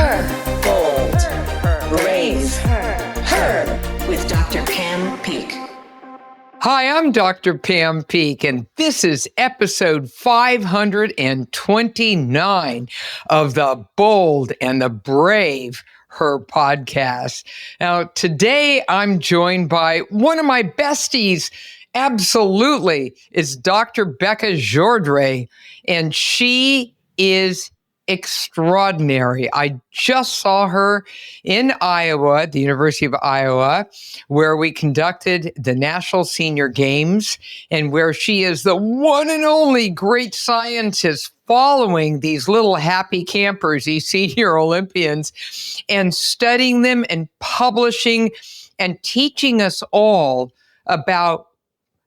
her, bold, brave, her, with Dr. Pam Peak. Hi, I'm Dr. Pam Peak, and this is episode 529 of the Bold and the Brave Her podcast. Now, today I'm joined by one of my besties, absolutely, is Dr. Becca Jordre, and she is extraordinary. I just saw her in Iowa, at the University of Iowa, where we conducted the National Senior Games and where she is the one and only great scientist following these little happy campers, these senior Olympians, and studying them and publishing and teaching us all about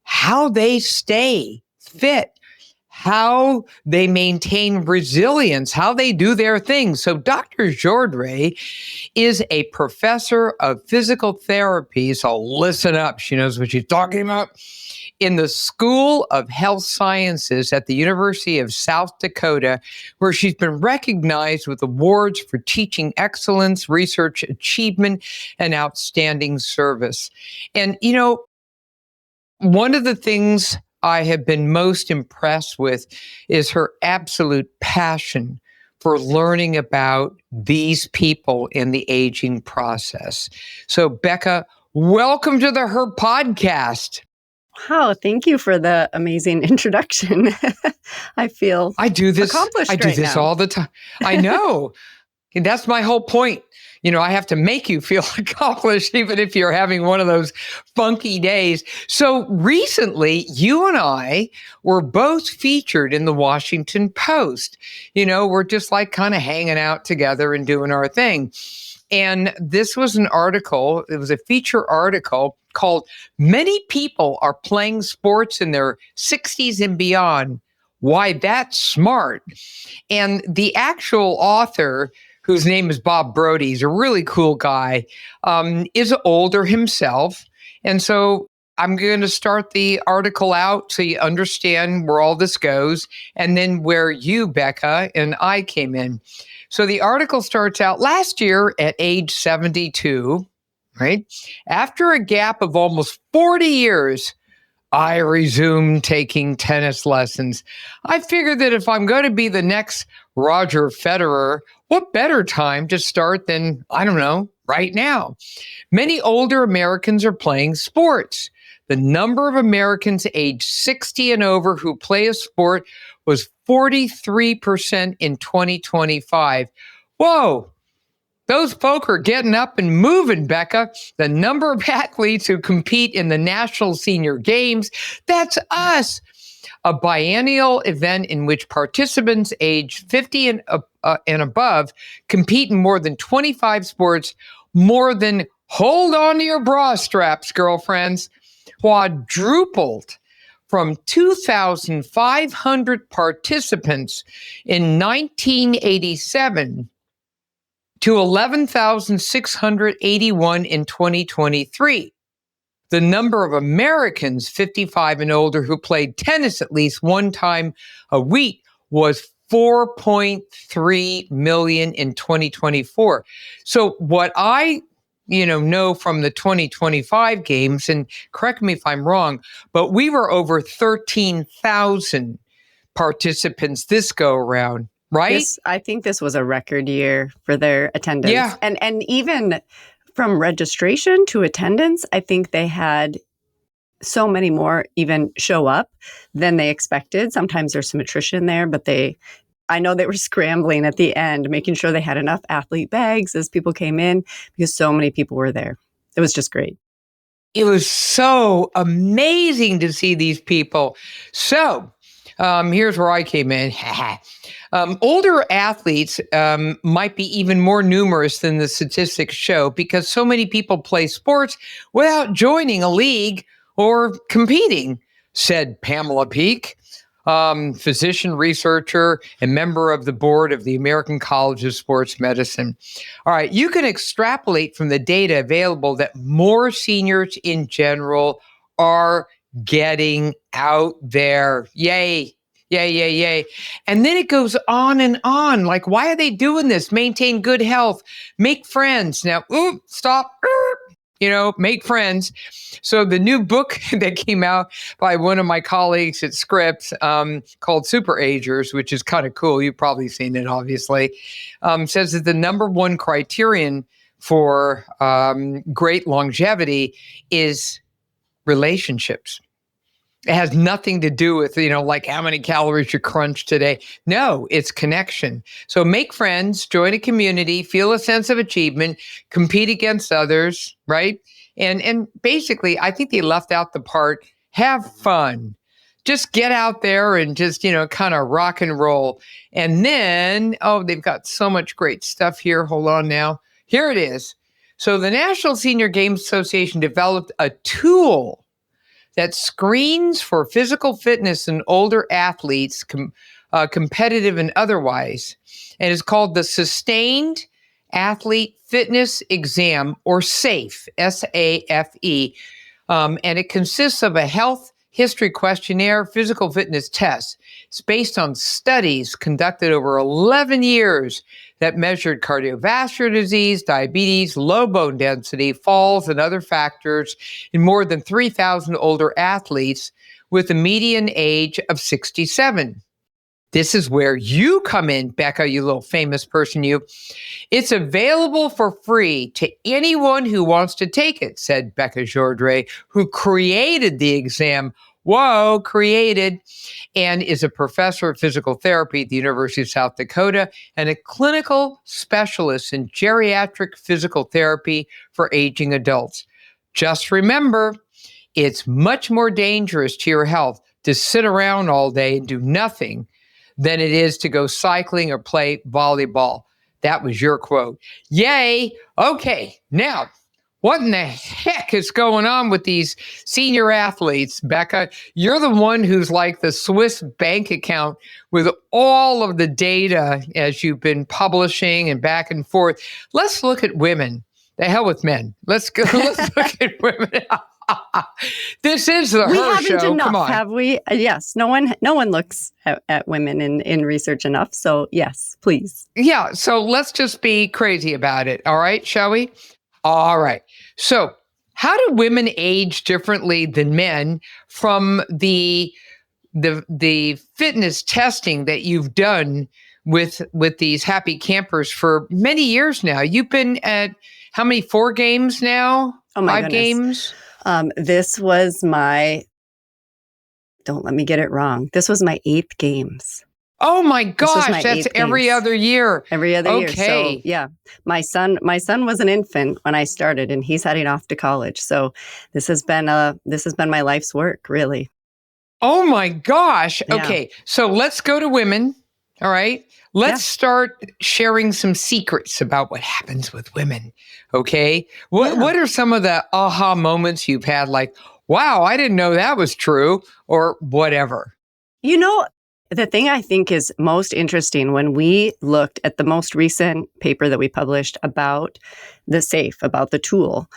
how they stay fit, how they maintain resilience, how they do their things. So Dr. Jordre is a professor of physical therapy. So listen up. She knows what she's talking about. In the School of Health Sciences at the University of South Dakota, where she's been recognized with awards for teaching excellence, research achievement, and outstanding service. And, you know, one of the things I have been most impressed with is her absolute passion for learning about these people in the aging process. So, Becca, welcome to the Her podcast. Wow, thank you for the amazing introduction. I feel accomplished. I do this all the time. I know. That's my whole point. You know, I have to make you feel accomplished, even if you're having one of those funky days. So recently, you and I were both featured in the Washington Post. You know, we're just like kind of hanging out together and doing our thing. And this was an article, it was a feature article called "Many People Are Playing Sports in Their 60s and Beyond. Why That's Smart." And the actual author, whose name is Bob Brody, he's a really cool guy, is older himself. And so I'm going to start the article out so you understand where all this goes, and then where you, Becca, and I came in. So the article starts out, last year at age 72, right? After a gap of almost 40 years, I resumed taking tennis lessons. I figured that if I'm going to be the next Roger Federer, what better time to start than, I don't know, right now? Many older Americans are playing sports. The number of Americans aged 60 and over who play a sport was 43% in 2025. Whoa! Those folk are getting up and moving, Becca. The number of athletes who compete in the National Senior Games, that's us. A biennial event in which participants aged 50 and above compete in more than 25 sports, more than, hold on to your bra straps, girlfriends, quadrupled from 2,500 participants in 1987 to 11,681 in 2023. The number of Americans 55 and older who played tennis at least one time a week was 4.3 million in 2024. So what I know from the 2025 games, and correct me if I'm wrong, but we were over 13,000 participants this go around. Right? I think this was a record year for their attendance. Yeah. And even from registration to attendance, I think they had so many more even show up than they expected. Sometimes there's some attrition there, but I know they were scrambling at the end, making sure they had enough athlete bags as people came in because so many people were there. It was just great. It was so amazing to see these people. So here's where I came in. Older athletes might be even more numerous than the statistics show because so many people play sports without joining a league or competing, said Pamela Peak, physician, researcher, and member of the board of the American College of Sports Medicine. All right, you can extrapolate from the data available that more seniors in general are getting out there. Yay. Yay, yay, yay. And then it goes on and on. Like, why are they doing this? Maintain good health, make friends. Now, stop. Make friends. So the new book that came out by one of my colleagues at Scripps called Super Agers, which is kind of cool. You've probably seen it, obviously, says that the number one criterion for great longevity is relationships. It has nothing to do with, like how many calories you crunch today. No, it's connection. So make friends, join a community, feel a sense of achievement, compete against others, right? And basically, I think they left out the part, have fun. Just get out there and just, kind of rock and roll. And then, they've got so much great stuff here. Hold on now. Here it is. So the National Senior Games Association developed a tool that screens for physical fitness in older athletes, competitive and otherwise, and is called the Sustained Athlete Fitness Exam, or SAFE, S-A-F-E. And it consists of a health history questionnaire, physical fitness test. It's based on studies conducted over 11 years that measured cardiovascular disease, diabetes, low bone density, falls, and other factors in more than 3,000 older athletes with a median age of 67. This is where you come in, Becca, you little famous person, you. It's available for free to anyone who wants to take it, said Becca Jordre, who created the exam. Whoa, created, and is a professor of physical therapy at the University of South Dakota and a clinical specialist in geriatric physical therapy for aging adults. Just remember, it's much more dangerous to your health to sit around all day and do nothing than it is to go cycling or play volleyball. That was your quote. Yay. Okay, now, what in the heck is going on with these senior athletes, Becca? You're the one who's like the Swiss bank account with all of the data as you've been publishing and back and forth. Let's look at women. The hell with men. Let's look at women. This is the Her Show. Enough, come on, have we? Yes. No one looks at women in research enough. So yes, please. Yeah. So let's just be crazy about it. All right, shall we? All right. So how do women age differently than men from the fitness testing that you've done with these happy campers for many years now? You've been at how many? 4 games now? Oh my 5 goodness. games? This was don't let me get it wrong. This was my 8th games. Oh my gosh, that's every other year. Every other year. Okay. So yeah, my son was an infant when I started, and he's heading off to college. So this has been my life's work, really. Oh my gosh. Yeah. Okay. So let's go to women. All right. Let's start sharing some secrets about what happens with women. Okay. What are some of the aha moments you've had? Like, wow, I didn't know that was true, or whatever. The thing I think is most interesting, when we looked at the most recent paper that we published about the SAFE, about the tool,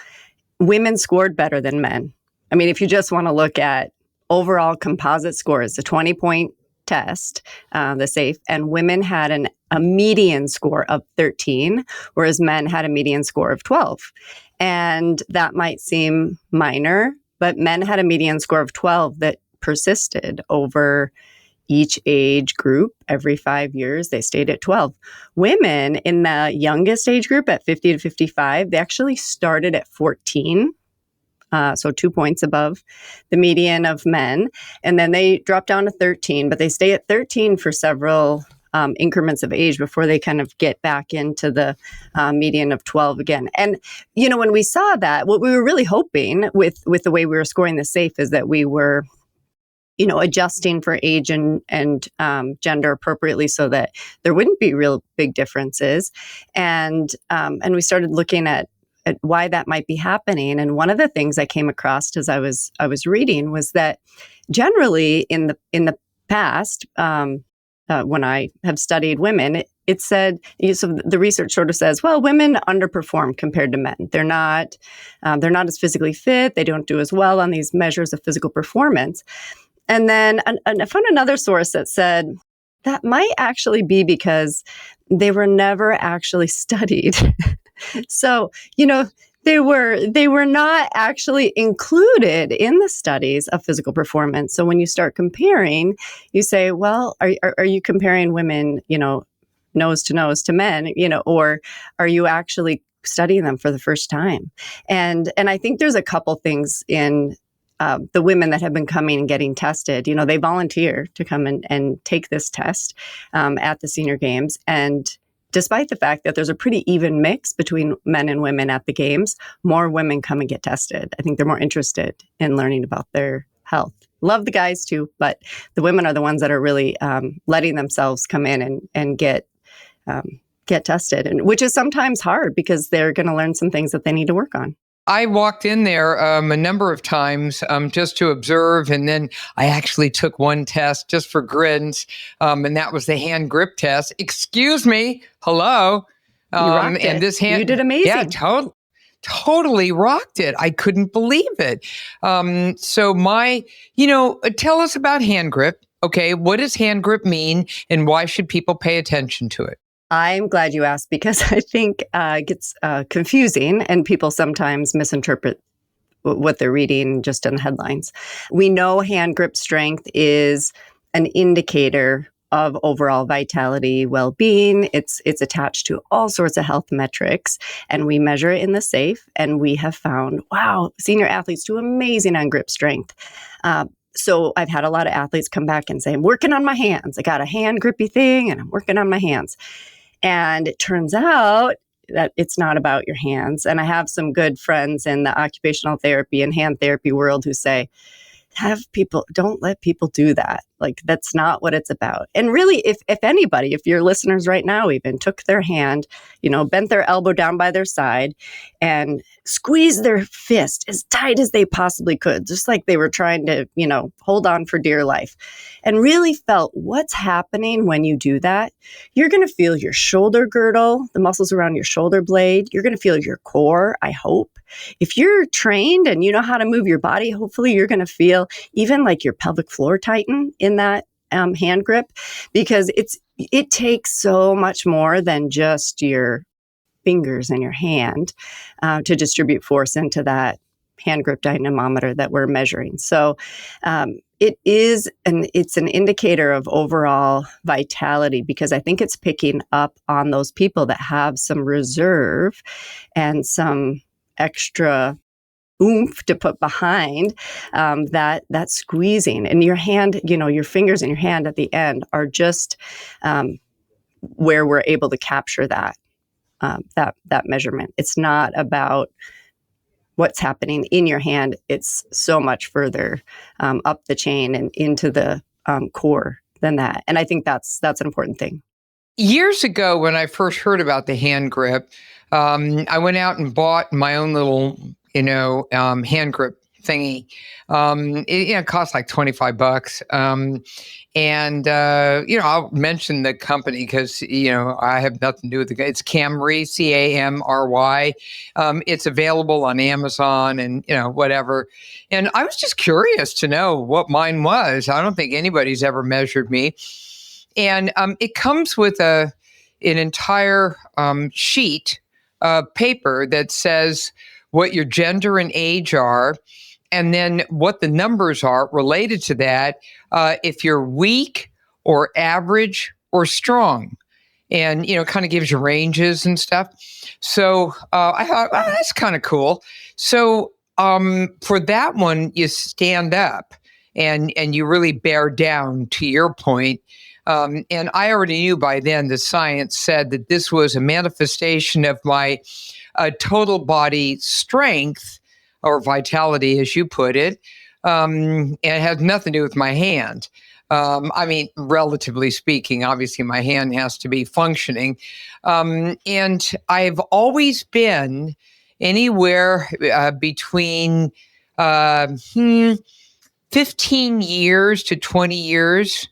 women scored better than men. I mean, if you just want to look at overall composite scores, the 20-point test, the SAFE, and women had a median score of 13, whereas men had a median score of 12. And that might seem minor, but men had a median score of 12 that persisted over each age group. Every 5 years, they stayed at 12. Women in the youngest age group at 50 to 55, they actually started at 14. So 2 points above the median of men. And then they dropped down to 13, but they stay at 13 for several increments of age before they kind of get back into the median of 12 again. And, when we saw that, what we were really hoping with the way we were scoring the SAFE is that we were adjusting for age and gender appropriately so that there wouldn't be real big differences. And we started looking at why that might be happening. And one of the things I came across as I was reading was that generally in the past, when I have studied women, it said, so the research sort of says, well, women underperform compared to men. They're not as physically fit. They don't do as well on these measures of physical performance. And then I found another source that said that might actually be because they were never actually studied. So, they were not actually included in the studies of physical performance. So when you start comparing, you say, well, are you comparing women, nose to nose to men, or are you actually studying them for the first time? And I think there's a couple things in the women that have been coming and getting tested. They volunteer to come and take this test at the Senior Games. And despite the fact that there's a pretty even mix between men and women at the games, more women come and get tested. I think they're more interested in learning about their health. Love the guys too, but the women are the ones that are really letting themselves come in and get tested, and which is sometimes hard because they're going to learn some things that they need to work on. I walked in there a number of times just to observe, and then I actually took one test just for grins, and that was the hand grip test. Excuse me, hello. You rocked it. And this hand, you did amazing. Yeah, totally rocked it. I couldn't believe it. So tell us about hand grip. Okay, what does hand grip mean, and why should people pay attention to it? I'm glad you asked because I think it gets confusing and people sometimes misinterpret what they're reading just in the headlines. We know hand grip strength is an indicator of overall vitality, well-being. It's attached to all sorts of health metrics, and we measure it in the safe. And we have found, wow, senior athletes do amazing on grip strength. So I've had a lot of athletes come back and say, I'm working on my hands. I got a hand grippy thing and I'm working on my hands. And it turns out that it's not about your hands. And I have some good friends in the occupational therapy and hand therapy world who say, don't let people do that. Like, that's not what it's about. And really, if anybody, if your listeners right now even took their hand, bent their elbow down by their side and squeezed their fist as tight as they possibly could, just like they were trying to, hold on for dear life, and really felt what's happening when you do that, you're going to feel your shoulder girdle, the muscles around your shoulder blade. You're going to feel your core, I hope. If you're trained and you know how to move your body, hopefully you're going to feel even like your pelvic floor tighten in that hand grip, because it takes so much more than just your fingers in your hand to distribute force into that hand grip dynamometer that we're measuring. So it's an indicator of overall vitality, because I think it's picking up on those people that have some reserve and some extra oomph to put behind that squeezing. And your hand, your fingers in your hand at the end are just where we're able to capture that measurement. It's not about what's happening in your hand. It's so much further up the chain and into the core than that. And I think that's an important thing. Years ago, when I first heard about the hand grip, I went out and bought my own little, hand grip thingy. It cost like $25. I'll mention the company because, I have nothing to do with it. It's Camry, Camry. It's available on Amazon and, whatever. And I was just curious to know what mine was. I don't think anybody's ever measured me. And it comes with an entire sheet of paper that says what your gender and age are, and then what the numbers are related to that, if you're weak or average or strong. And, kind of gives you ranges and stuff. So I thought, that's kind of cool. So for that one, you stand up and you really bear down, to your point. And I already knew by then the science said that this was a manifestation of my total body strength or vitality, as you put it. And it has nothing to do with my hand. Relatively speaking, obviously my hand has to be functioning. And I've always been anywhere between 15 years to 20 years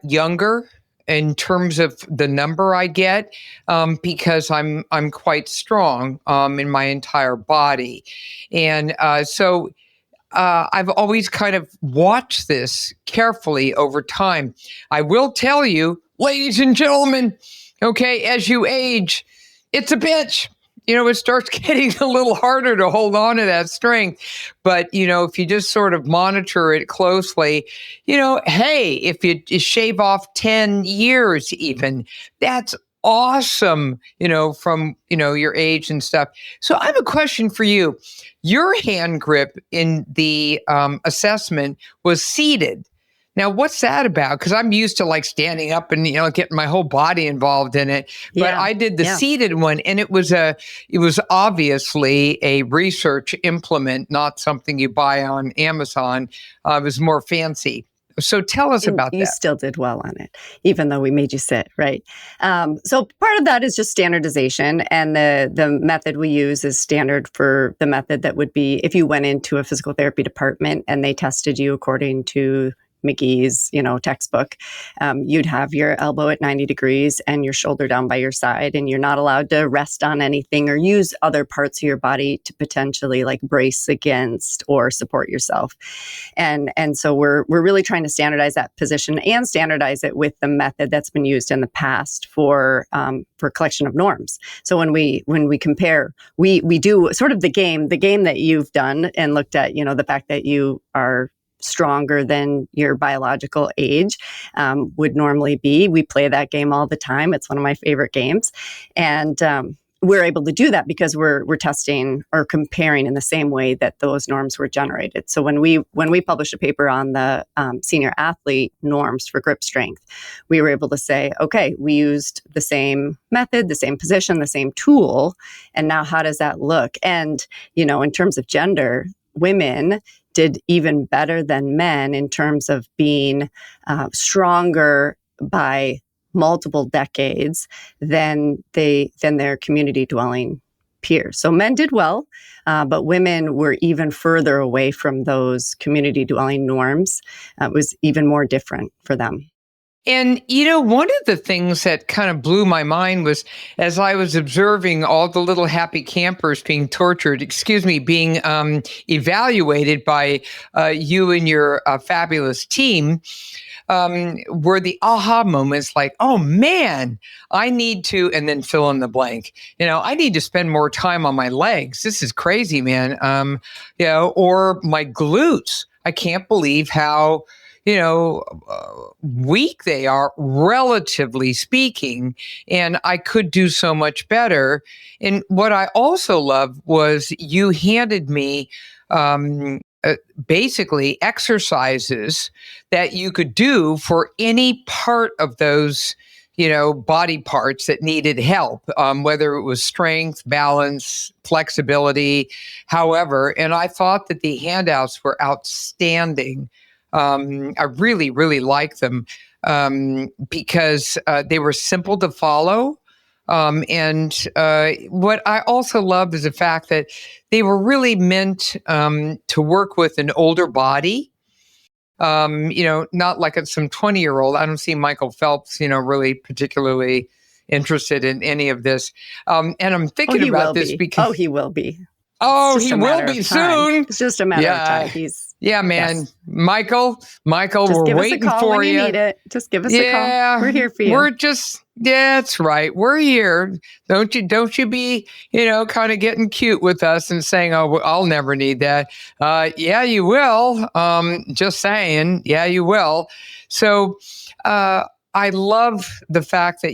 younger in terms of the number I get, because I'm quite strong in my entire body. And so I've always kind of watched this carefully over time. I will tell you, ladies and gentlemen, okay, as you age, it's a bitch. It starts getting a little harder to hold on to that strength. But, if you just sort of monitor it closely, hey, if you shave off 10 years even, that's awesome, from, your age and stuff. So I have a question for you. Your hand grip in the assessment was seated. Now, what's that about? Because I'm used to like standing up and getting my whole body involved in it. But I did the seated one, and it was obviously a research implement, not something you buy on Amazon. It was more fancy. So tell us about that. You still did well on it, even though we made you sit, right? So part of that is just standardization. And the method we use is standard for the method that would be if you went into a physical therapy department and they tested you according to McGee's, textbook. You'd have your elbow at 90 degrees and your shoulder down by your side, and you're not allowed to rest on anything or use other parts of your body to potentially like brace against or support yourself. And so we're really trying to standardize that position and standardize it with the method that's been used in the past for collection of norms. So when we compare, we do sort of the game that you've done and looked at, the fact that you are stronger than your biological age would normally be. We play that game all the time. It's one of my favorite games. And we're able to do that because we're testing or comparing in the same way that those norms were generated. So when we published a paper on the senior athlete norms for grip strength, we were able to say, okay, we used the same method, the same position, the same tool. And now how does that look? And, in terms of gender, women did even better than men in terms of being stronger by multiple decades than their community dwelling peers. So men did well, but women were even further away from those community dwelling norms. It was even more different for them. And, one of the things that kind of blew my mind was as I was observing all the little happy campers being being evaluated by you and your fabulous team, were the aha moments like, oh man, I need to, and then fill in the blank. I need to spend more time on my legs. This is crazy, man. Or my glutes. I can't believe how weak they are, relatively speaking, and I could do so much better. And what I also loved was you handed me basically exercises that you could do for any part of those, body parts that needed help, whether it was strength, balance, flexibility, however. And I thought that the handouts were outstanding. I really, really like them because they were simple to follow. And what I also love is the fact that they were really meant to work with an older body. Not like some 20-year-old. I don't see Michael Phelps, really particularly interested in any of this. And I'm thinking about this because he will be. He will be soon. It's just a matter of time. Yeah, man. Yes. Michael, just we're waiting for you. You need it. Just give us a call. We're here for you. That's right. We're here. Don't you be, kind of getting cute with us and saying, oh, I'll never need that. Yeah, you will. Just saying. Yeah, you will. So, I love the fact that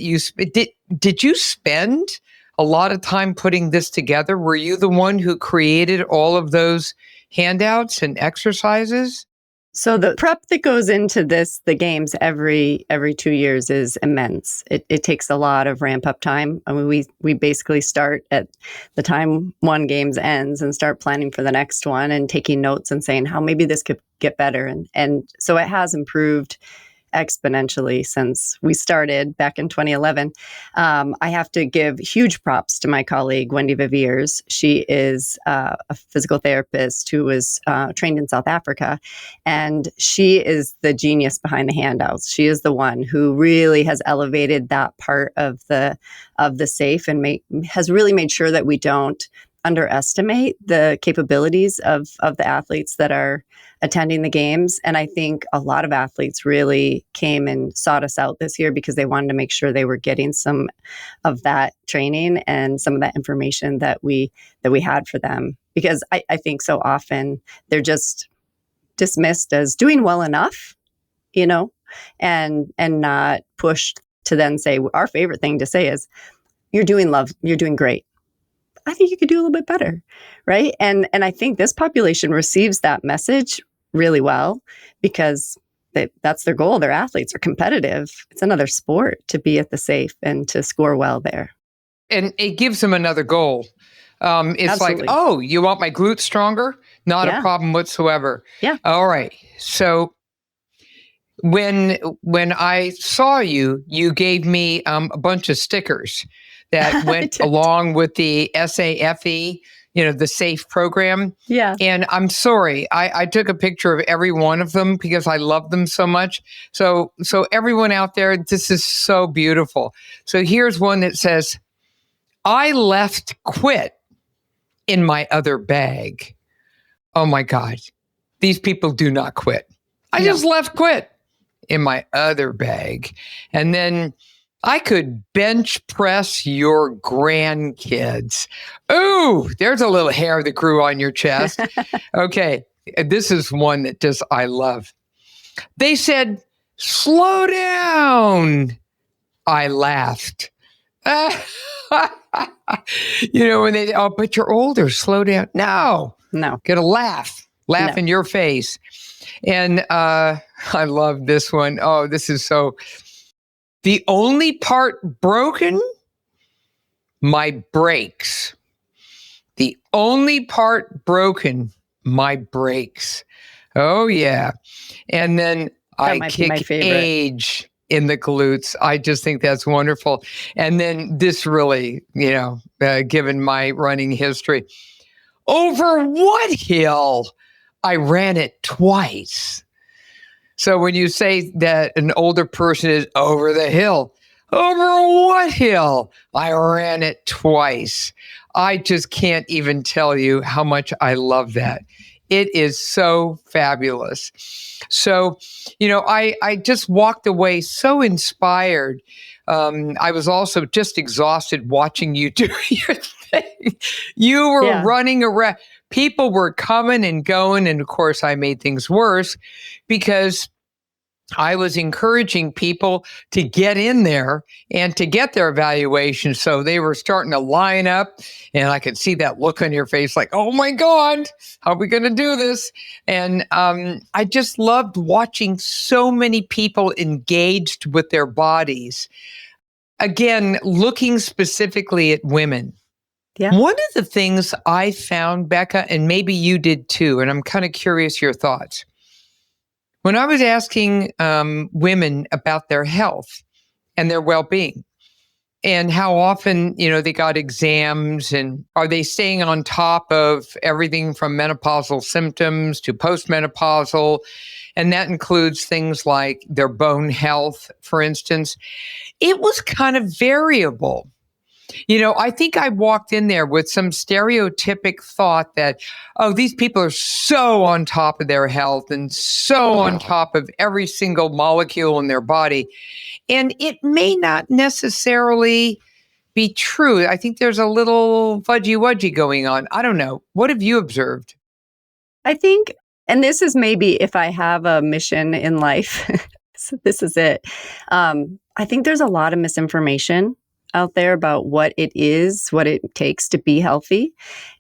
did you spend a lot of time putting this together? Were you the one who created all of those handouts and exercises? So the prep that goes into the games every 2 years is immense. It takes a lot of ramp up time. I mean, we basically start at the time one games ends and start planning for the next one and taking notes and saying how maybe this could get better. And so it has improved exponentially since we started back in 2011. I have to give huge props to my colleague, Wendy Viviers. She is a physical therapist who was trained in South Africa, and she is the genius behind the handouts. She is the one who really has elevated that part of the SAFE and has really made sure that we don't underestimate the capabilities of the athletes that are attending the games. And I think a lot of athletes really came and sought us out this year because they wanted to make sure they were getting some of that training and some of that information that we had for them. Because I think so often they're just dismissed as doing well enough, and not pushed to then say, our favorite thing to say is, you're doing great. I think you could do a little bit better, right? And I think this population receives that message really well because that's their goal. Their athletes are competitive. It's another sport to be at the safe and to score well there. And it gives them another goal. It's Absolutely. like, oh, you want my glutes stronger? Not a problem whatsoever. Yeah. All right. So when I saw you, you gave me a bunch of stickers that went along with the SAFE, the SAFE program. Yeah. And I'm sorry, I took a picture of every one of them because I love them so much. So everyone out there, this is so beautiful. So here's one that says, I left quit in my other bag. Oh my God. These people do not quit. I just left quit in my other bag. And then I could bench press your grandkids. Ooh, there's a little hair that grew on your chest. Okay. This is one that just I love. They said, slow down. I laughed. When they, but you're older, slow down. No. Get a laugh in your face. And I love this one. Oh, this is so. The only part broken, my brakes. The only part broken, my brakes. Oh, yeah. And then I kick age in the glutes. I just think that's wonderful. And then this really, given my running history, over what hill? I ran it twice. So when you say that an older person is over the hill, over what hill? I ran it twice. I just can't even tell you how much I love that. It is so fabulous. So, I just walked away so inspired. I was also just exhausted watching you do your thing. You were running around. People were coming and going. And of course, I made things worse because I was encouraging people to get in there and to get their evaluation. So they were starting to line up and I could see that look on your face like, oh my God, how are we going to do this? And I just loved watching so many people engaged with their bodies. Again, looking specifically at women. Yeah. One of the things I found, Becca, and maybe you did too, and I'm kind of curious your thoughts. When I was asking women about their health and their well-being and how often, they got exams and are they staying on top of everything from menopausal symptoms to postmenopausal, and that includes things like their bone health, for instance, it was kind of variable. I think I walked in there with some stereotypic thought that, oh, these people are so on top of their health and so on top of every single molecule in their body. And it may not necessarily be true. I think there's a little fudgy-wudgy going on. I don't know. What have you observed? I think, and this is maybe if I have a mission in life, so this is it. I think there's a lot of misinformation out there about what it is, what it takes to be healthy.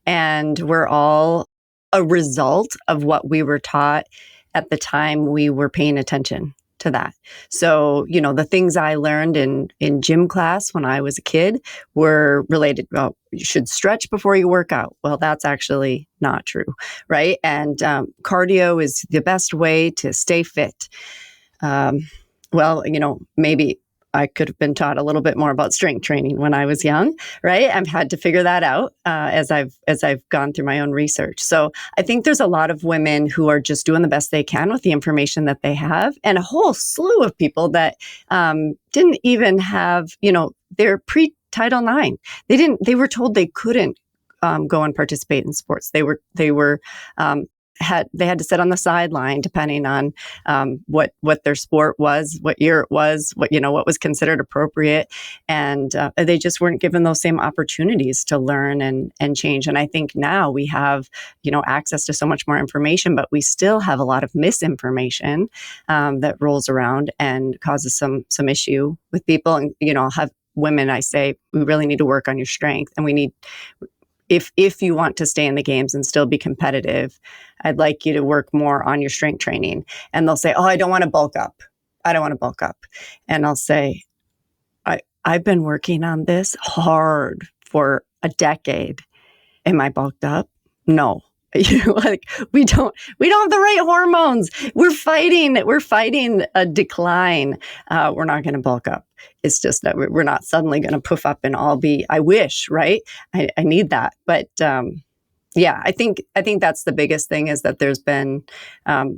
And we're all a result of what we were taught at the time we were paying attention to that. So, the things I learned in gym class when I was a kid were related, well, you should stretch before you work out. Well, that's actually not true, right? And cardio is the best way to stay fit. Maybe I could have been taught a little bit more about strength training when I was young, right? I've had to figure that out as I've gone through my own research. So I think there's a lot of women who are just doing the best they can with the information that they have, and a whole slew of people that didn't even have, they're pre-Title IX. They were told they couldn't go and participate in sports. They had to sit on the sideline depending on what their sport was, what year it was, what was considered appropriate, and they just weren't given those same opportunities to learn and change. And I think now we have access to so much more information, but we still have a lot of misinformation that rolls around and causes some issue with people. And I'll have women, I say, we really need to work on your strength, and we need. If you want to stay in the games and still be competitive, I'd like you to work more on your strength training. And they'll say, oh, I don't want to bulk up. I don't want to bulk up. And I'll say, I've been working on this hard for a decade. Am I bulked up? No. We don't have the right hormones. We're fighting a decline. We're not going to bulk up. It's just that we're not suddenly going to poof up and all be, I wish, right? I need that. But I think that's the biggest thing, is that there's been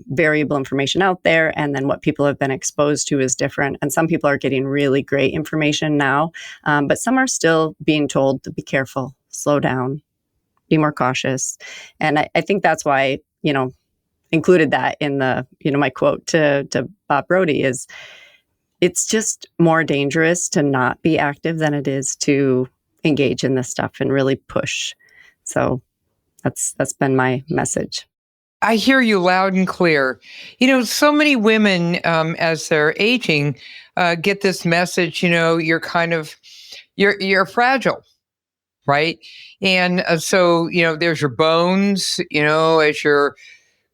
variable information out there, and then what people have been exposed to is different. And some people are getting really great information now, but some are still being told to be careful, slow down, be more cautious. And I think that's why, included that in the, my quote to Bob Brody is, it's just more dangerous to not be active than it is to engage in this stuff and really push. So that's been my message. I hear you loud and clear. So many women, as they're aging, get this message, you're you're fragile, right? And so, there's your bones, as you're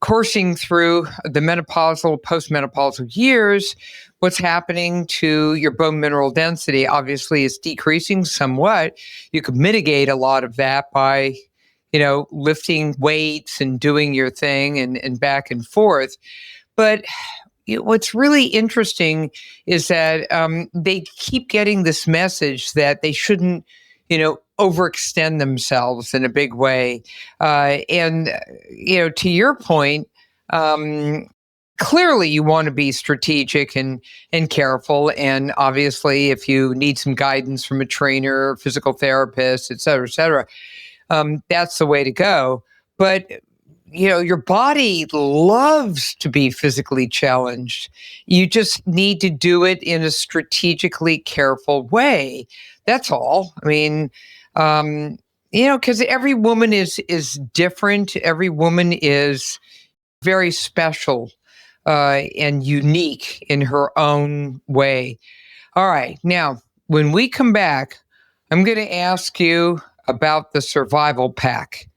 coursing through the menopausal, postmenopausal years, what's happening to your bone mineral density? Obviously, it's decreasing somewhat. You could mitigate a lot of that by, lifting weights and doing your thing and back and forth. But what's really interesting is that they keep getting this message that they shouldn't, overextend themselves in a big way. And to your point, clearly you want to be strategic and careful. And obviously, if you need some guidance from a trainer, physical therapist, et cetera, that's the way to go. But your body loves to be physically challenged. You just need to do it in a strategically careful way. That's all. I mean, because every woman is different. Every woman is very special and unique in her own way. All right. Now, when we come back, I'm going to ask you about the survival pack.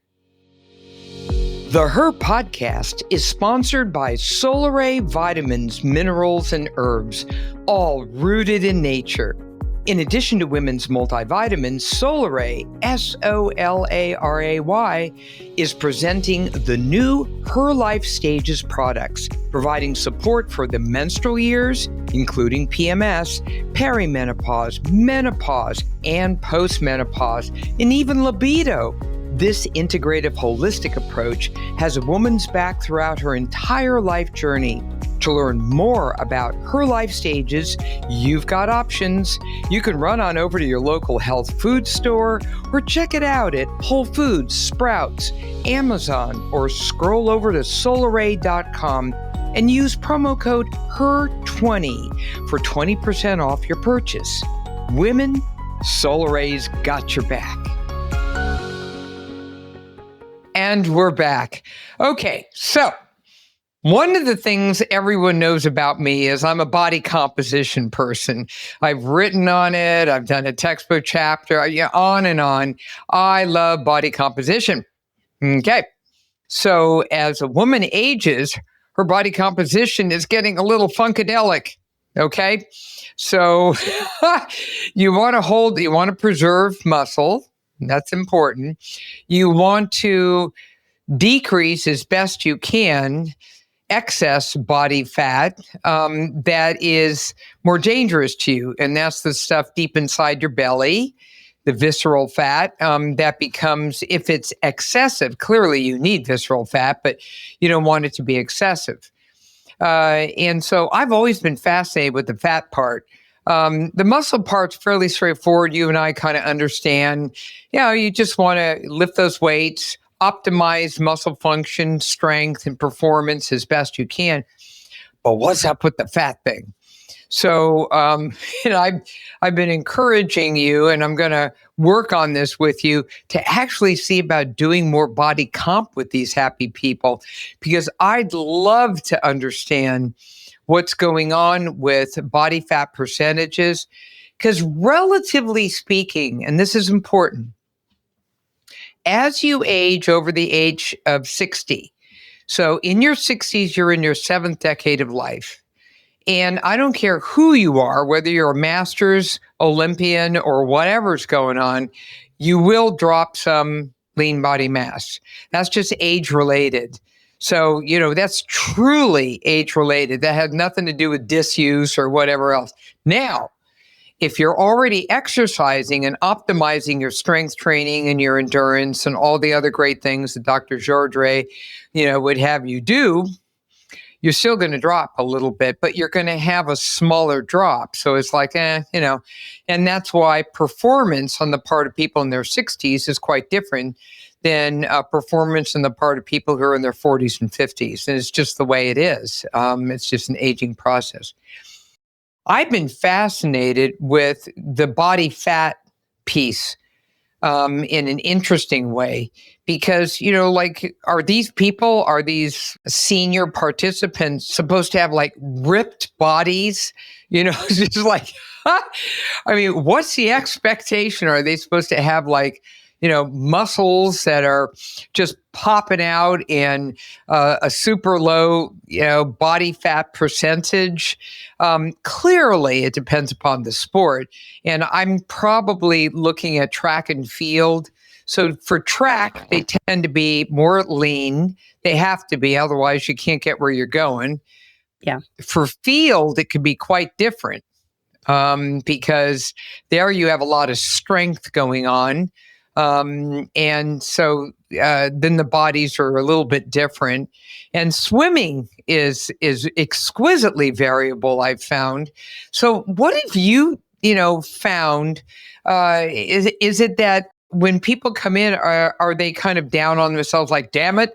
The Her Podcast is sponsored by Solaray Vitamins, Minerals, and Herbs, all rooted in nature. In addition to women's multivitamins, Solaray, Solaray, is presenting the new Her Life Stages products, providing support for the menstrual years, including PMS, perimenopause, menopause, and postmenopause, and even libido. This integrative, holistic approach has a woman's back throughout her entire life journey. To learn more about Her Life Stages, you've got options. You can run on over to your local health food store or check it out at Whole Foods, Sprouts, Amazon, or scroll over to solaray.com and use promo code HER20 for 20% off your purchase. Women, Solaray's got your back. And we're back. Okay, so one of the things everyone knows about me is I'm a body composition person. I've written on it. I've done a textbook chapter, on and on. I love body composition. Okay. So as a woman ages, her body composition is getting a little funkadelic. Okay. So you want to preserve muscle. That's important. You want to decrease as best you can excess body fat that is more dangerous to you. And that's the stuff deep inside your belly, the visceral fat that becomes, if it's excessive, clearly you need visceral fat, but you don't want it to be excessive. And so I've always been fascinated with the fat part The muscle part's fairly straightforward. You and I kind of understand. You just want to lift those weights, optimize muscle function, strength, and performance as best you can. But what's up with the fat thing? So, I've been encouraging you, and I'm going to work on this with you to actually see about doing more body comp with these happy people, because I'd love to understand what's going on with body fat percentages. Because relatively speaking, and this is important, as you age over the age of 60, so in your 60s, you're in your 7th decade of life. And I don't care who you are, whether you're a master's, Olympian, or whatever's going on, you will drop some lean body mass. That's just age related. So, that's truly age related. That had nothing to do with disuse or whatever else. Now, if you're already exercising and optimizing your strength training and your endurance and all the other great things that Dr. Jordre, would have you do, you're still going to drop a little bit, but you're going to have a smaller drop. So it's like, and that's why performance on the part of people in their 60s is quite different than performance on the part of people who are in their 40s and 50s. And it's just the way it is. It's just an aging process. I've been fascinated with the body fat piece in an interesting way, because, are these senior participants supposed to have like ripped bodies? It's just like, what's the expectation? Are they supposed to have like, muscles that are just popping out and a super low, body fat percentage? Clearly, it depends upon the sport. And I'm probably looking at track and field. So for track, they tend to be more lean. They have to be, otherwise you can't get where you're going. Yeah. For field, it could be quite different because there you have a lot of strength going on. And so then the bodies are a little bit different. And swimming is exquisitely variable, I've found. So what have you, found? Is it that when people come in, are they kind of down on themselves like, damn it,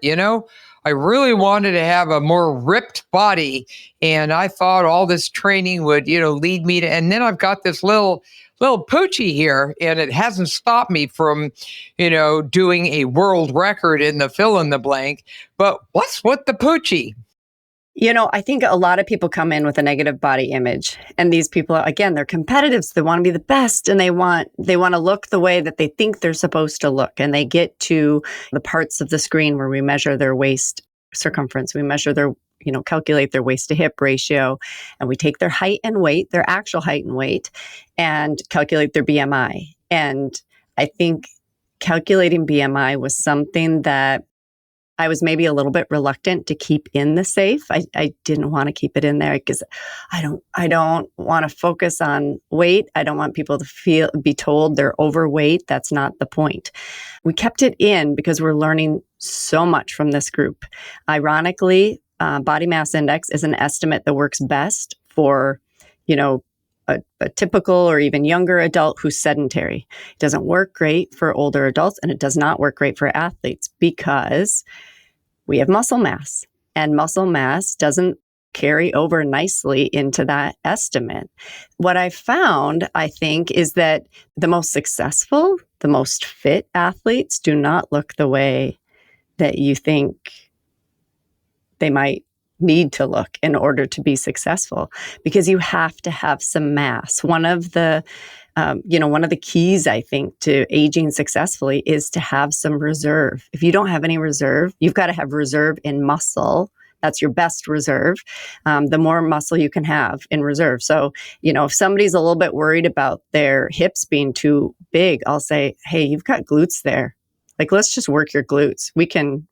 I really wanted to have a more ripped body, and I thought all this training would, lead me to, and then I've got this little poochie here, and it hasn't stopped me from, doing a world record in the fill in the blank. But what's with the poochie? I think a lot of people come in with a negative body image, and these people, again, they're competitive. So they want to be the best, and they want to look the way that they think they're supposed to look. And they get to the parts of the screen where we measure their waist circumference. We measure their, calculate their waist to hip ratio, and we take their height and weight, their actual height and weight, and calculate their BMI. And I think calculating BMI was something that I was maybe a little bit reluctant to keep in the safe. I didn't want to keep it in there because I don't want to focus on weight. I don't want people to be told they're overweight. That's not the point. We kept it in because we're learning so much from this group. Ironically, body mass index is an estimate that works best for, a typical or even younger adult who's sedentary. It doesn't work great for older adults, and it does not work great for athletes because we have muscle mass, and muscle mass doesn't carry over nicely into that estimate. What I found, I think, is that the most successful, the most fit athletes do not look the way that you think they might need to look in order to be successful, because you have to have some mass. One of the keys, I think, to aging successfully is to have some reserve. If you don't have any reserve, you've got to have reserve in muscle. That's your best reserve. The more muscle you can have in reserve. So, if somebody's a little bit worried about their hips being too big, I'll say, hey, you've got glutes there. Like, let's just work your glutes. We can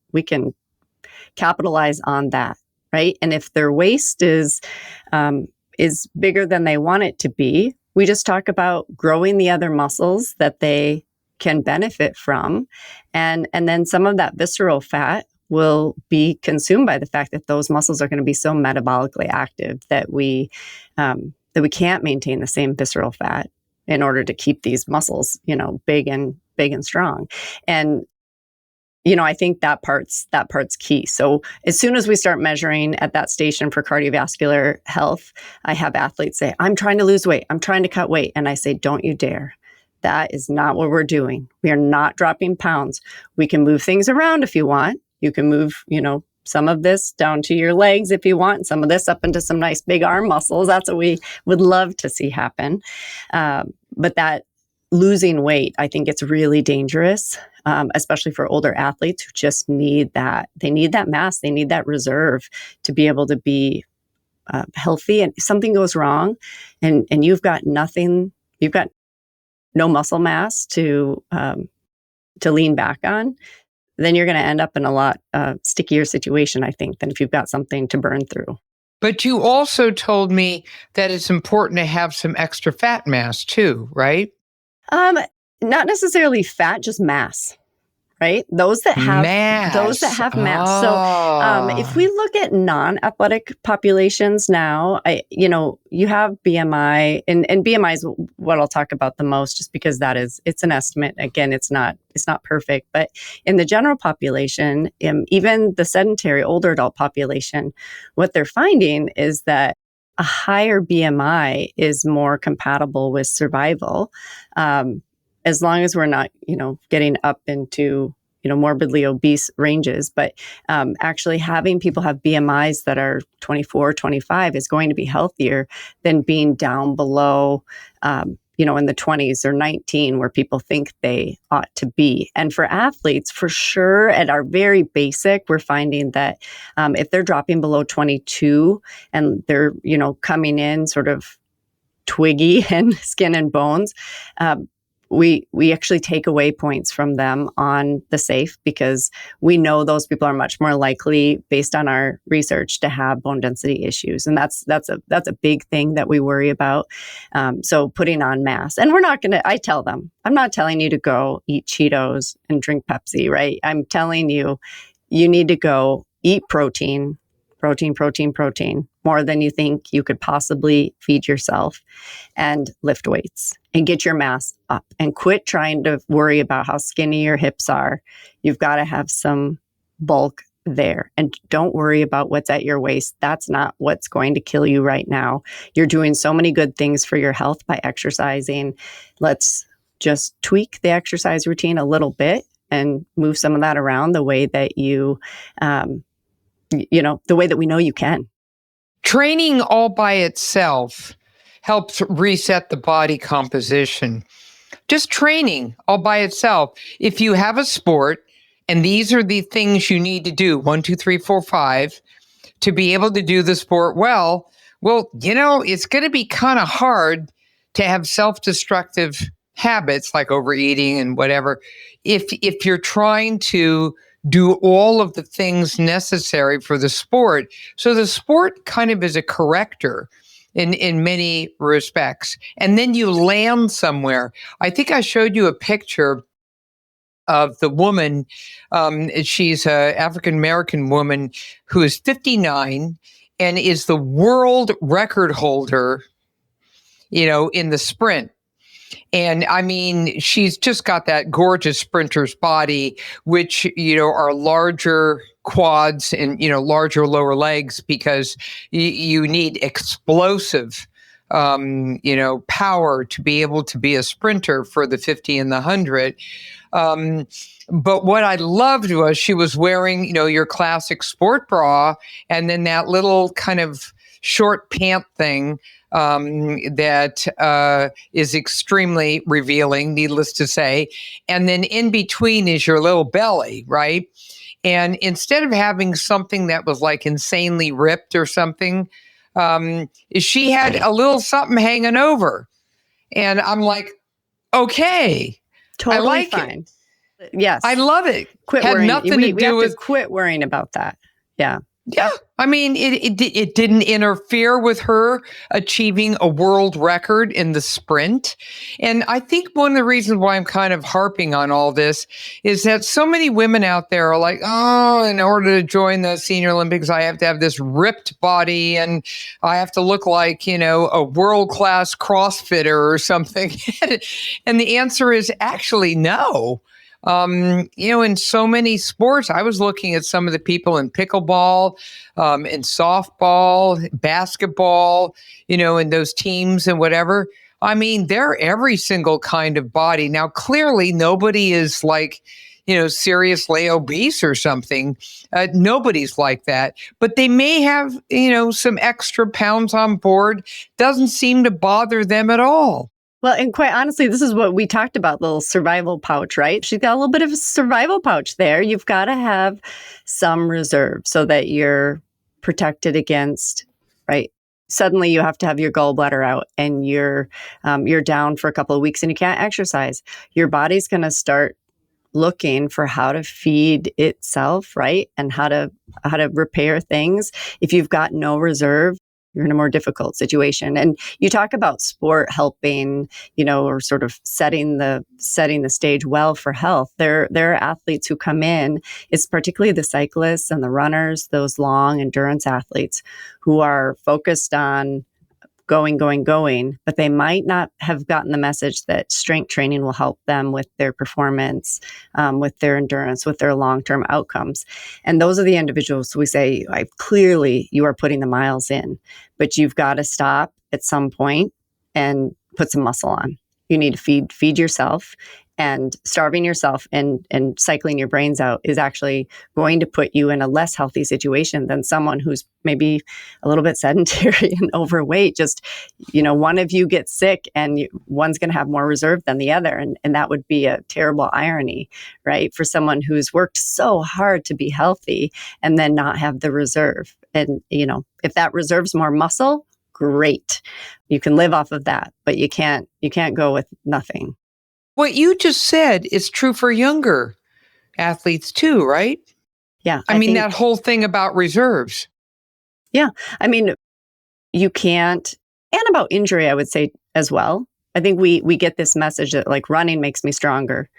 capitalize on that. Right. And if their waist is bigger than they want it to be, we just talk about growing the other muscles that they can benefit from. And then some of that visceral fat will be consumed by the fact that those muscles are going to be so metabolically active that we that we can't maintain the same visceral fat in order to keep these muscles, big and strong. And I think that part's key. So as soon as we start measuring at that station for cardiovascular health, I have athletes say, I'm trying to lose weight. I'm trying to cut weight. And I say, don't you dare. That is not what we're doing. We are not dropping pounds. We can move things around if you want. You can move, some of this down to your legs if you want, and some of this up into some nice big arm muscles. That's what we would love to see happen. But that losing weight, I think it's really dangerous, especially for older athletes who just need that. They need that mass. They need that reserve to be able to be healthy. And if something goes wrong and you've got nothing, you've got no muscle mass to lean back on, then you're going to end up in a lot stickier situation, I think, than if you've got something to burn through. But you also told me that it's important to have some extra fat mass too, right? Not necessarily fat, just mass, right? Those that have mass. So if we look at non-athletic populations now, you have BMI, and BMI is what I'll talk about the most, just because it's an estimate. Again, it's not perfect, but in the general population, even the sedentary older adult population, what they're finding is that a higher BMI is more compatible with survival, as long as we're not, getting up into, morbidly obese ranges. But actually having people have BMIs that are 24, 25 is going to be healthier than being down below, in the 20s or 19, where people think they ought to be. And for athletes, for sure, at our very basic, we're finding that if they're dropping below 22 and they're, coming in sort of twiggy and skin and bones, we actually take away points from them on the safe, because we know those people are much more likely, based on our research, to have bone density issues. And that's a big thing that we worry about. So putting on mass, and I tell them, I'm not telling you to go eat Cheetos and drink Pepsi, right? I'm telling you, you need to go eat protein, more than you think you could possibly feed yourself, and lift weights and get your mass up, and quit trying to worry about how skinny your hips are. You've got to have some bulk there, and don't worry about what's at your waist. That's not what's going to kill you right now. You're doing so many good things for your health by exercising. Let's just tweak the exercise routine a little bit and move some of that around the way that the way that we know you can. Training all by itself helps reset the body composition. Just training all by itself. If you have a sport, and these are the things you need to do, 1, 2, 3, 4, 5, to be able to do the sport well, it's going to be kind of hard to have self-destructive habits like overeating and whatever, if you're trying to do all of the things necessary for the sport. So the sport kind of is a corrector in many respects. And then you land somewhere. I think I showed you a picture of the woman. She's an African-American woman who is 59 and is the world record holder, in the sprint. And I mean, she's just got that gorgeous sprinter's body, which, are larger quads and, larger lower legs, because you need explosive, power to be able to be a sprinter for the 50 and the 100. But what I loved was she was wearing, your classic sport bra, and then that little kind of short pant thing that is extremely revealing, needless to say. And then in between is your little belly, right? And instead of having something that was like insanely ripped or something, she had a little something hanging over. And I'm like, okay, totally I like fine. it. Yes. I love it. Quit Had worrying. nothing We to do have with to quit worrying about that. Yeah. Yeah. I mean, it didn't interfere with her achieving a world record in the sprint. And I think one of the reasons why I'm kind of harping on all this is that so many women out there are like, oh, in order to join the Senior Olympics, I have to have this ripped body and I have to look like, a world-class CrossFitter or something. And the answer is actually no. In so many sports, I was looking at some of the people in pickleball, in softball, basketball, in those teams and whatever. I mean, they're every single kind of body. Now, clearly, nobody is like, seriously obese or something. Nobody's like that, but they may have, some extra pounds on board. Doesn't seem to bother them at all. Well, and quite honestly, this is what we talked about, the little survival pouch, right? She's got a little bit of a survival pouch there. You've got to have some reserve so that you're protected against, right? Suddenly you have to have your gallbladder out and you're down for a couple of weeks and you can't exercise. Your body's going to start looking for how to feed itself, right? And how to repair things. If you've got no reserve, you're in a more difficult situation. And you talk about sport helping, or sort of setting the stage well for health. There are athletes who come in, it's particularly the cyclists and the runners, those long endurance athletes who are focused on going, but they might not have gotten the message that strength training will help them with their performance, with their endurance, with their long-term outcomes. And those are the individuals we say, clearly you are putting the miles in, but you've got to stop at some point and put some muscle on. You need to feed yourself, and starving yourself and cycling your brains out is actually going to put you in a less healthy situation than someone who's maybe a little bit sedentary and overweight. Just, one of you gets sick and one's going to have more reserve than the other. And that would be a terrible irony, right? For someone who's worked so hard to be healthy and then not have the reserve. And, if that reserve's more muscle, great. You can live off of that, but you can't go with nothing. What you just said is true for younger athletes too, right? Yeah. I mean, that whole thing about reserves. Yeah. I mean, you can't, and about injury, I would say as well. I think we get this message that like running makes me stronger.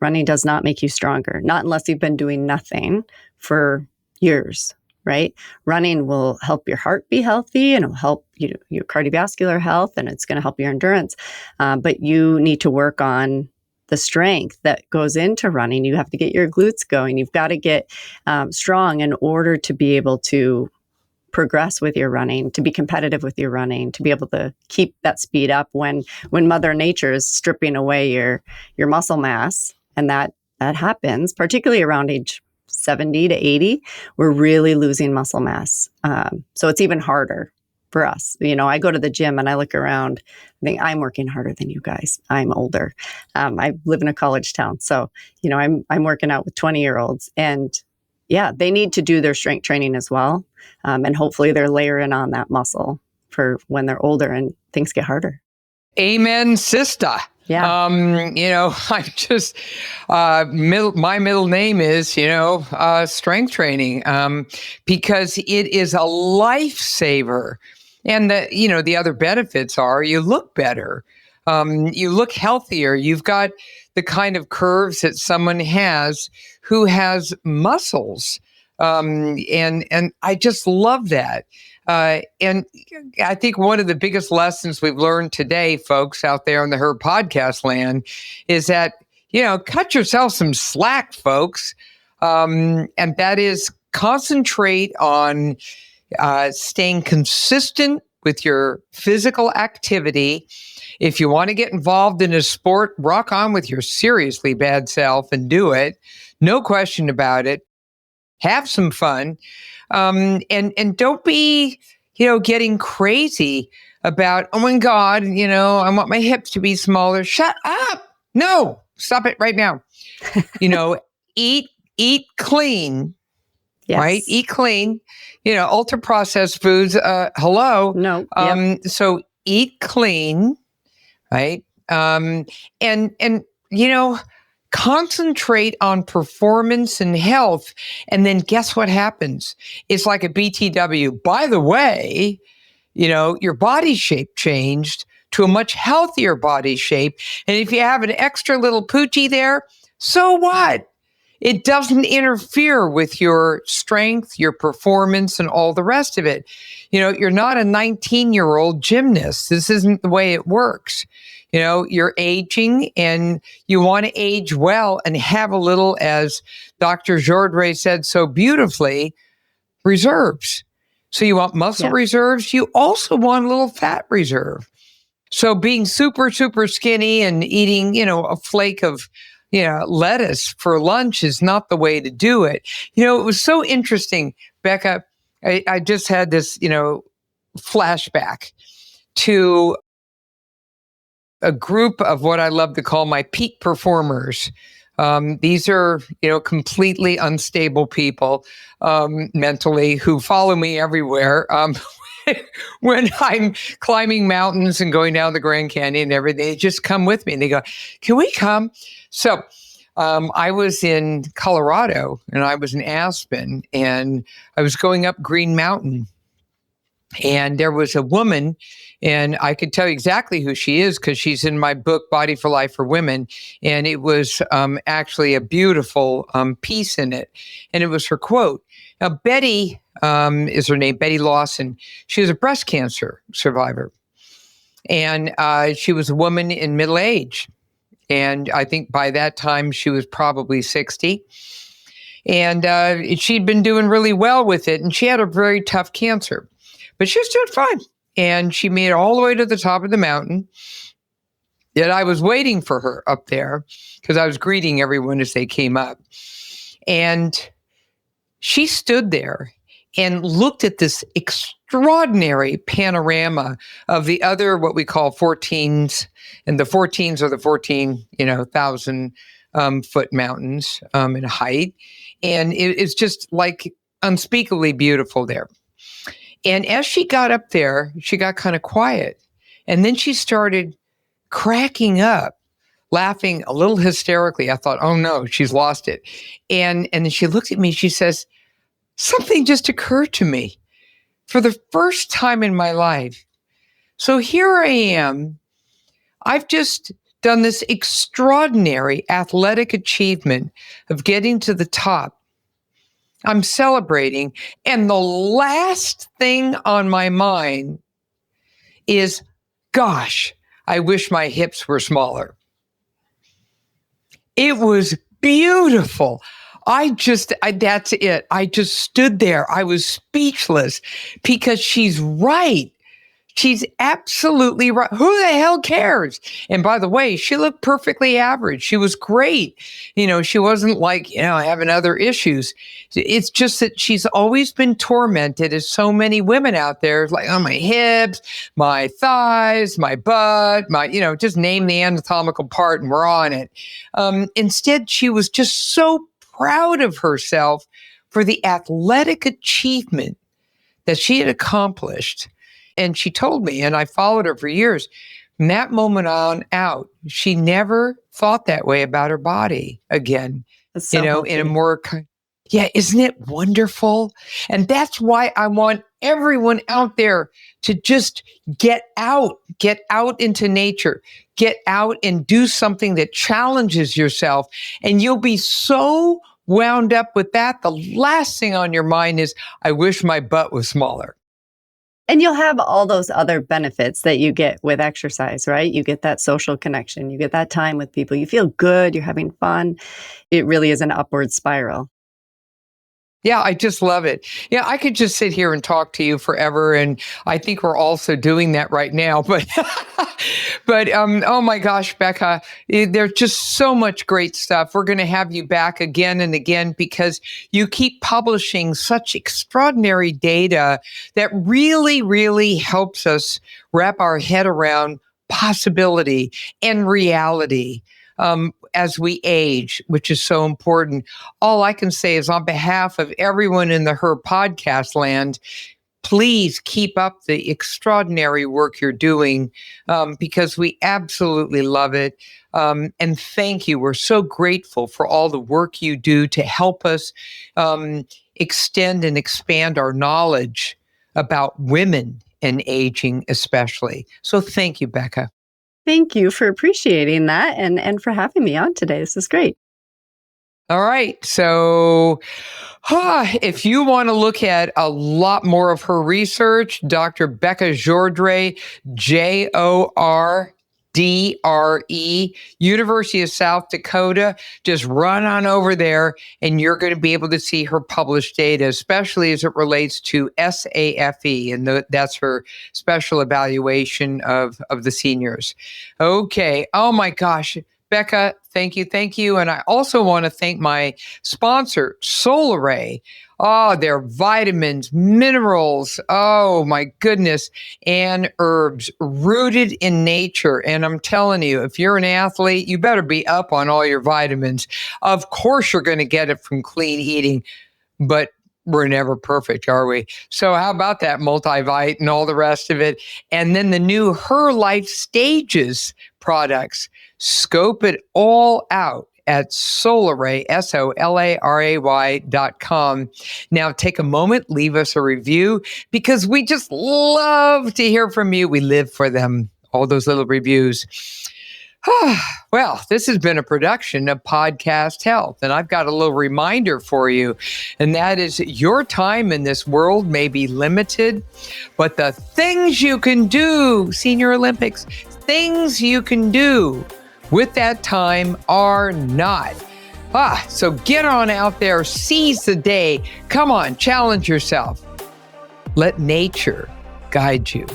Running does not make you stronger, not unless you've been doing nothing for years, right? Running will help your heart be healthy and it'll help your cardiovascular health, and it's going to help your endurance. But you need to work on the strength that goes into running. You have to get your glutes going. You've got to get strong in order to be able to progress with your running, to be competitive with your running, to be able to keep that speed up when Mother Nature is stripping away your muscle mass. And that happens, particularly around age 70 to 80, we're really losing muscle mass. So it's even harder for us. I go to the gym and I look around, I think I'm working harder than you guys. I'm older. I live in a college town. So, I'm working out with 20-year-olds, and yeah, they need to do their strength training as well. And hopefully they're layering on that muscle for when they're older and things get harder. Amen, sister. Yeah. I'm just, my middle name is, strength training, because it is a lifesaver. And the other benefits are you look better, you look healthier. You've got the kind of curves that someone has who has muscles. And I just love that. And I think one of the biggest lessons we've learned today, folks out there on the Her Podcast land, is that, cut yourself some slack, folks. And that is concentrate on staying consistent with your physical activity. If you want to get involved in a sport, rock on with your seriously bad self and do it. No question about it. Have some fun. And don't be, getting crazy about, oh my God, I want my hips to be smaller. Shut up. No, stop it right now. Eat clean, Yes. right? Eat clean, ultra processed foods. Hello. No. Yep. So eat clean, right? And concentrate on performance and health. And then guess what happens? It's like a BTW. By the way, your body shape changed to a much healthier body shape. And if you have an extra little poochie there, so what? It doesn't interfere with your strength, your performance, and all the rest of it. You're not a 19-year-old gymnast. This isn't the way it works. You're aging and you want to age well and have a little, as Dr. Jordre said so beautifully, reserves. So you want muscle reserves. You also want a little fat reserve. So being super, super skinny and eating, a flake of, lettuce for lunch is not the way to do it. It was so interesting, Becca. I just had this, flashback to a group of what I love to call my peak performers. These are, completely unstable people mentally who follow me everywhere. When I'm climbing mountains and going down the Grand Canyon and everything, they just come with me and they go, "Can we come?" So I was in Colorado and I was in Aspen and I was going up Green Mountain. And there was a woman, and I could tell you exactly who she is because she's in my book, Body for Life for Women. And it was actually a beautiful piece in it. And it was her quote. Now, Betty is her name, Betty Lawson. She was a breast cancer survivor. And she was a woman in middle age. And I think by that time she was probably 60. And she'd been doing really well with it. And she had a very tough cancer. But she was doing fine. And she made it all the way to the top of the mountain. Yet I was waiting for her up there because I was greeting everyone as they came up. And she stood there and looked at this extraordinary panorama of the other, what we call 14s. And the 14s are the 14,000 foot mountains in height. And it's just like unspeakably beautiful there. And as she got up there, she got kind of quiet. And then she started cracking up, laughing a little hysterically. I thought, oh no, she's lost it. And then she looked at me, she says, "Something just occurred to me for the first time in my life. So here I am. I've just done this extraordinary athletic achievement of getting to the top. I'm celebrating. And the last thing on my mind is, gosh, I wish my hips were smaller." It was beautiful. That's it. I just stood there. I was speechless because she's right. She's absolutely right. Who the hell cares? And by the way, she looked perfectly average. She was great. She wasn't like, having other issues. It's just that she's always been tormented, as so many women out there, like, oh, my hips, my thighs, my butt, just name the anatomical part and we're on it. Instead, she was just so proud of herself for the athletic achievement that she had accomplished. And she told me, and I followed her for years, from that moment on out, she never thought that way about her body again. That's so healthy. In a more, isn't it wonderful? And that's why I want everyone out there to just get out into nature, get out and do something that challenges yourself. And you'll be so wound up with that. The last thing on your mind is, I wish my butt was smaller. And you'll have all those other benefits that you get with exercise, right? You get that social connection. You get that time with people. You feel good. You're having fun. It really is an upward spiral. Yeah, I just love it. Yeah, I could just sit here and talk to you forever, and I think we're also doing that right now. But, oh my gosh, Becca, there's just so much great stuff. We're going to have you back again and again because you keep publishing such extraordinary data that really, really helps us wrap our head around possibility and reality. As we age, which is so important. All I can say is, on behalf of everyone in the Her podcast land, please keep up the extraordinary work you're doing because we absolutely love it. And thank you. We're so grateful for all the work you do to help us extend and expand our knowledge about women and aging especially. So thank you, Becca. Thank you for appreciating that and for having me on today. This is great. All right. So if you want to look at a lot more of her research, Dr. Becca Jordre, Jordre, University of South Dakota, just run on over there and you're going to be able to see her published data, especially as it relates to SAFE, and that's her special evaluation of the seniors. Okay. Oh my gosh. Becca, thank you. Thank you. And I also want to thank my sponsor, Solaray. Oh, their vitamins, minerals. Oh, my goodness. And herbs rooted in nature. And I'm telling you, if you're an athlete, you better be up on all your vitamins. Of course, you're going to get it from clean eating, but we're never perfect, are we? So how about that multivite and all the rest of it? And then the new Her Life Stages products. Scope it all out at Solaray, SOLARAY.com. Now take a moment, leave us a review because we just love to hear from you. We live for them, all those little reviews. Well, this has been a production of Podcast Health, and I've got a little reminder for you, and that is your time in this world may be limited, but the things you can do, Senior Olympics, things you can do with that time are not. So get on out there, seize the day. Come on, challenge yourself. Let nature guide you.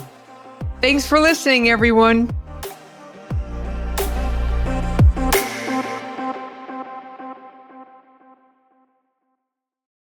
Thanks for listening, everyone.